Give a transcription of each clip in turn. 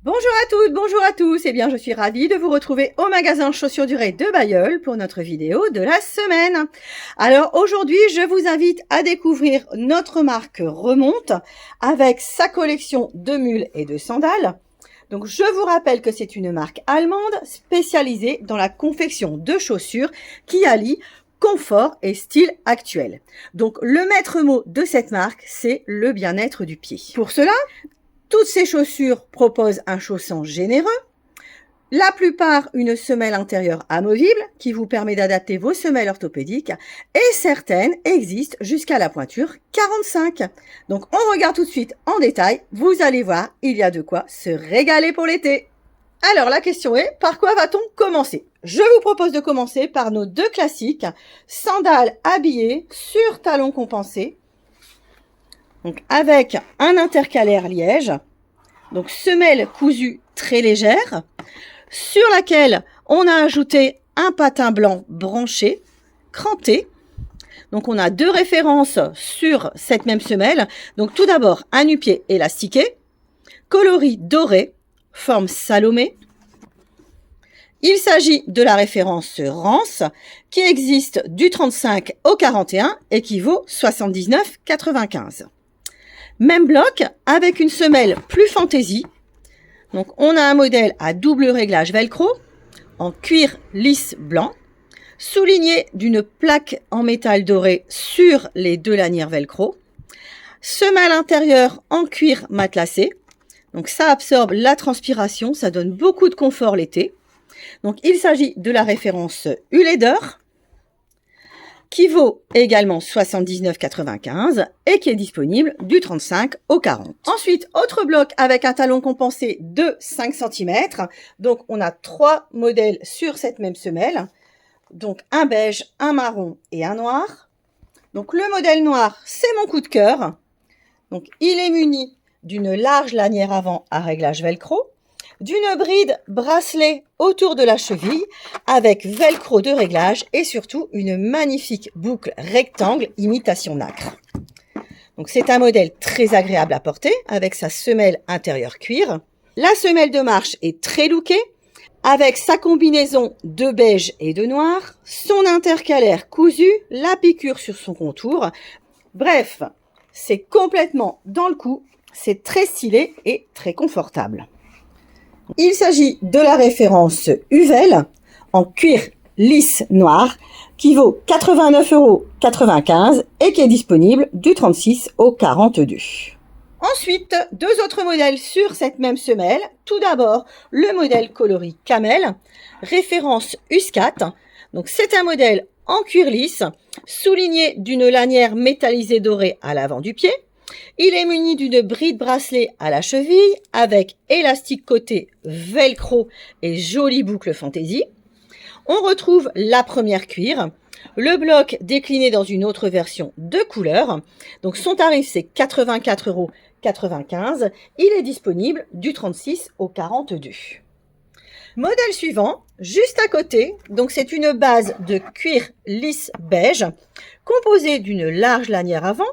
Bonjour à toutes, bonjour à tous. Eh bien, je suis ravie de vous retrouver au magasin Chaussures Durées de Bailleul pour notre vidéo de la semaine. Alors aujourd'hui, je vous invite à découvrir notre marque Remonte avec sa collection de mules et de sandales. Donc, je vous rappelle que c'est une marque allemande spécialisée dans la confection de chaussures qui allie confort et style actuel. Donc, le maître mot de cette marque, c'est le bien-être du pied. Pour cela, toutes ces chaussures proposent un chausson généreux, la plupart une semelle intérieure amovible qui vous permet d'adapter vos semelles orthopédiques et certaines existent jusqu'à la pointure 45. Donc on regarde tout de suite en détail, vous allez voir, il y a de quoi se régaler pour l'été. Alors la question est, par quoi va-t-on commencer? Je vous propose de commencer par nos deux classiques, sandales habillées sur talons compensés. Donc avec un intercalaire liège, donc semelle cousue très légère, sur laquelle on a ajouté un patin blanc branché, cranté. Donc on a deux références sur cette même semelle. Donc tout d'abord un nu-pied élastiqué, coloris doré, forme Salomé. Il s'agit de la référence Rance qui existe du 35 au 41 et qui vaut 79,95. Même bloc avec une semelle plus fantaisie. Donc on a un modèle à double réglage velcro en cuir lisse blanc, souligné d'une plaque en métal doré sur les deux lanières velcro. Semelle intérieure en cuir matelassé. Donc ça absorbe la transpiration, ça donne beaucoup de confort l'été. Donc il s'agit de la référence Huleder qui vaut également 79,95 et qui est disponible du 35 au 40. Ensuite, autre bloc avec un talon compensé de 5 cm. Donc, on a trois modèles sur cette même semelle. Donc, un beige, un marron et un noir. Donc, le modèle noir, c'est mon coup de cœur. Donc, il est muni d'une large lanière avant à réglage velcro, d'une bride bracelet autour de la cheville avec velcro de réglage et surtout une magnifique boucle rectangle imitation nacre. Donc c'est un modèle très agréable à porter avec sa semelle intérieure cuir. La semelle de marche est très lookée avec sa combinaison de beige et de noir, son intercalaire cousu, la piqûre sur son contour. Bref, c'est complètement dans le coup, c'est très stylé et très confortable. Il s'agit de la référence Uvel en cuir lisse noir qui vaut 89,95 € et qui est disponible du 36 au 42. Ensuite, deux autres modèles sur cette même semelle. Tout d'abord, le modèle coloris Camel, référence US4. Donc c'est un modèle en cuir lisse, souligné d'une lanière métallisée dorée à l'avant du pied. Il est muni d'une bride bracelet à la cheville avec élastique côté velcro et jolie boucle fantaisie. On retrouve la première cuir, le bloc décliné dans une autre version de couleur. Donc son tarif c'est 84,95 €. Il est disponible du 36 au 42. Modèle suivant, juste à côté, donc c'est une base de cuir lisse beige composée d'une large lanière avant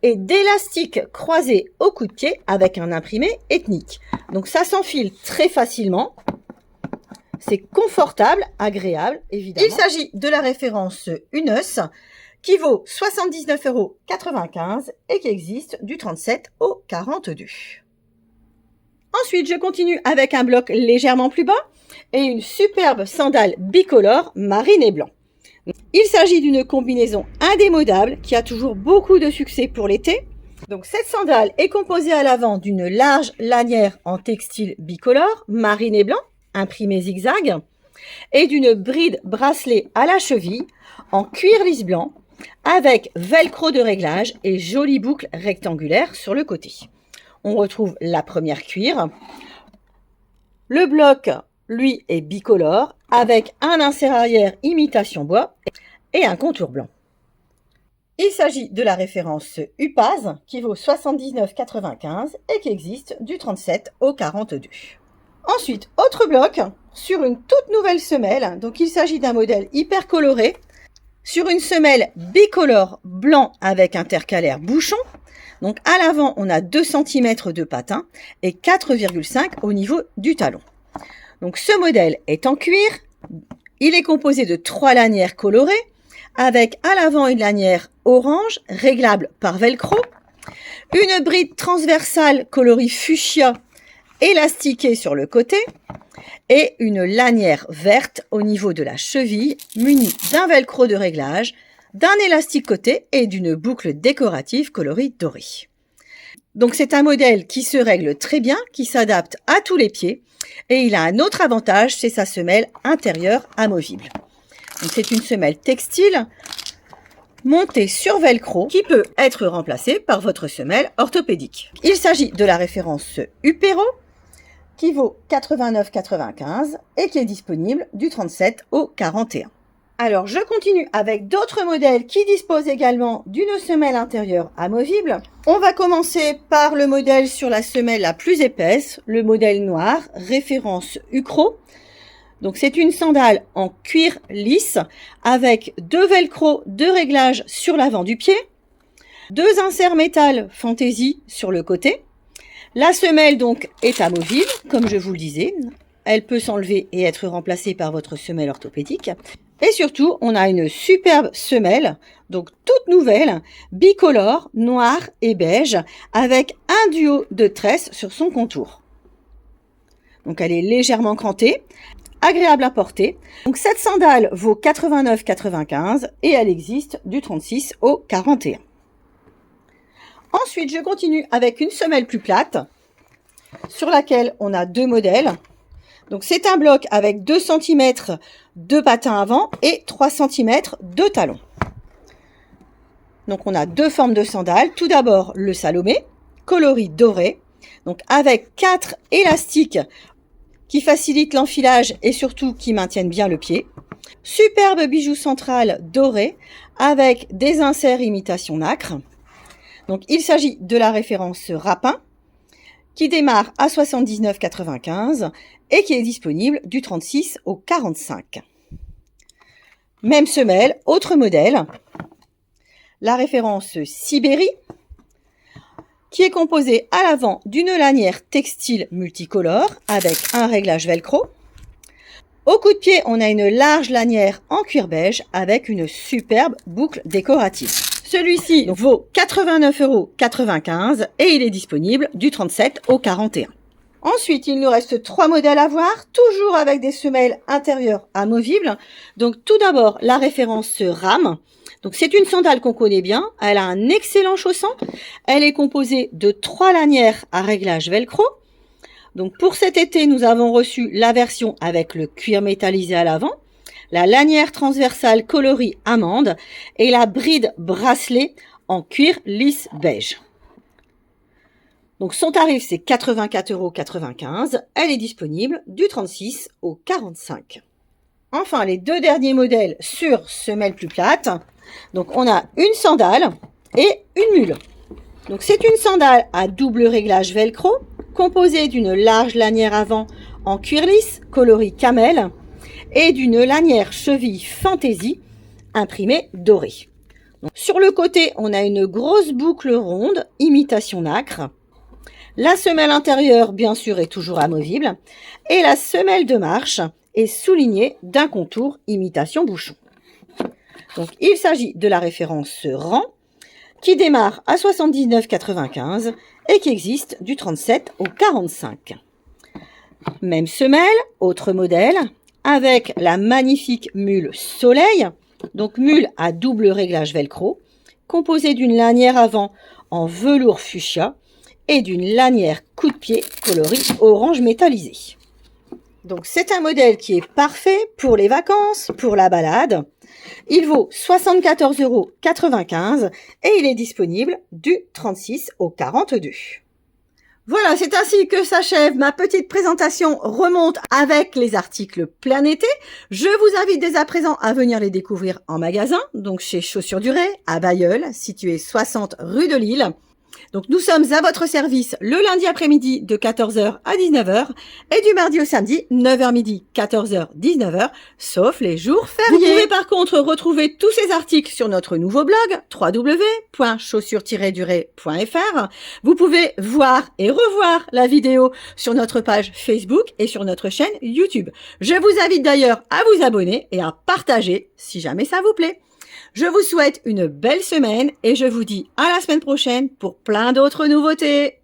et d'élastiques croisés au coup de pied avec un imprimé ethnique. Donc ça s'enfile très facilement. C'est confortable, agréable, évidemment. Il s'agit de la référence Uneus qui vaut 79,95 € et qui existe du 37 au 42. Ensuite, je continue avec un bloc légèrement plus bas et une superbe sandale bicolore marine et blanc. Il s'agit d'une combinaison indémodable qui a toujours beaucoup de succès pour l'été. Donc cette sandale est composée à l'avant d'une large lanière en textile bicolore, marine et blanc, imprimé zigzag, et d'une bride bracelet à la cheville en cuir lisse blanc avec velcro de réglage et jolie boucle rectangulaire sur le côté. On retrouve la première cuir. Le bloc, lui, est bicolore avec un insert arrière imitation bois et un contour blanc. Il s'agit de la référence Upaz qui vaut 79,95 € et qui existe du 37 au 42. Ensuite, autre bloc sur une toute nouvelle semelle. Donc il s'agit d'un modèle hyper coloré sur une semelle bicolore blanc avec intercalaire bouchon. Donc à l'avant, on a 2 cm de patin et 4,5 au niveau du talon. Donc ce modèle est en cuir. Il est composé de 3 lanières colorées avec à l'avant une lanière orange réglable par velcro, une bride transversale coloris fuchsia élastiquée sur le côté et une lanière verte au niveau de la cheville munie d'un velcro de réglage, d'un élastique côté et d'une boucle décorative coloris doré. Donc c'est un modèle qui se règle très bien, qui s'adapte à tous les pieds et il a un autre avantage, c'est sa semelle intérieure amovible. Donc c'est une semelle textile montée sur velcro qui peut être remplacée par votre semelle orthopédique. Il s'agit de la référence Upero qui vaut 89,95 et qui est disponible du 37 au 41. Alors, je continue avec d'autres modèles qui disposent également d'une semelle intérieure amovible. On va commencer par le modèle sur la semelle la plus épaisse, le modèle noir, référence Ucro. Donc, c'est une sandale en cuir lisse avec 2 velcro de réglage sur l'avant du pied, 2 inserts métal fantaisie sur le côté. La semelle donc est amovible, comme je vous le disais. Elle peut s'enlever et être remplacée par votre semelle orthopédique. Et surtout, on a une superbe semelle, donc toute nouvelle, bicolore, noir et beige, avec un duo de tresses sur son contour. Donc elle est légèrement crantée, agréable à porter. Donc cette sandale vaut 89,95 et elle existe du 36 au 41. Ensuite, je continue avec une semelle plus plate, sur laquelle on a 2 modèles. Donc c'est un bloc avec 2 cm de patin avant et 3 cm de talon. Donc on a 2 formes de sandales. Tout d'abord le Salomé, coloris doré, donc avec 4 élastiques qui facilitent l'enfilage et surtout qui maintiennent bien le pied. Superbe bijou central doré avec des inserts imitation nacre. Donc il s'agit de la référence Rapin qui démarre à 79,95 et qui est disponible du 36 au 45. Même semelle, autre modèle, la référence Sibérie, qui est composée à l'avant d'une lanière textile multicolore avec un réglage velcro. Au coup de pied, on a une large lanière en cuir beige avec une superbe boucle décorative. Celui-ci vaut 89,95 € et il est disponible du 37 au 41. Ensuite, il nous reste 3 modèles à voir, toujours avec des semelles intérieures amovibles. Donc tout d'abord, la référence Ram. Donc c'est une sandale qu'on connaît bien, elle a un excellent chausson. Elle est composée de 3 lanières à réglage velcro. Donc pour cet été, nous avons reçu la version avec le cuir métallisé à l'avant, la lanière transversale coloris amande et la bride bracelet en cuir lisse beige. Donc son tarif c'est 84,95 €. Elle est disponible du 36 au 45. Enfin, les 2 derniers modèles sur semelle plus plate. Donc on a une sandale et une mule. Donc c'est une sandale à double réglage velcro composée d'une large lanière avant en cuir lisse coloris camel et d'une lanière cheville fantaisie imprimée dorée. Donc, sur le côté, on a une grosse boucle ronde imitation nacre. La semelle intérieure, bien sûr, est toujours amovible et la semelle de marche est soulignée d'un contour imitation bouchon. Donc il s'agit de la référence Rang qui démarre à 79,95 et qui existe du 37 au 45. Même semelle, autre modèle, avec la magnifique mule Soleil, donc mule à double réglage velcro, composée d'une lanière avant en velours fuchsia et d'une lanière coup de pied coloris orange métallisé. Donc c'est un modèle qui est parfait pour les vacances, pour la balade. Il vaut 74,95 € et il est disponible du 36 au 42. Voilà, c'est ainsi que s'achève ma petite présentation remonte avec les articles plein été. Je vous invite dès à présent à venir les découvrir en magasin, donc chez Chaussures du Ray, à Bailleul, situé 60 rue de Lille. Donc nous sommes à votre service le lundi après-midi de 14h à 19h et du mardi au samedi 9h midi, 14h, 19h, sauf les jours fériés. Vous pouvez par contre retrouver tous ces articles sur notre nouveau blog www.chaussures-durée.fr. Vous pouvez voir et revoir la vidéo sur notre page Facebook et sur notre chaîne YouTube. Je vous invite d'ailleurs à vous abonner et à partager si jamais ça vous plaît. Je vous souhaite une belle semaine et je vous dis à la semaine prochaine pour plein d'autres nouveautés.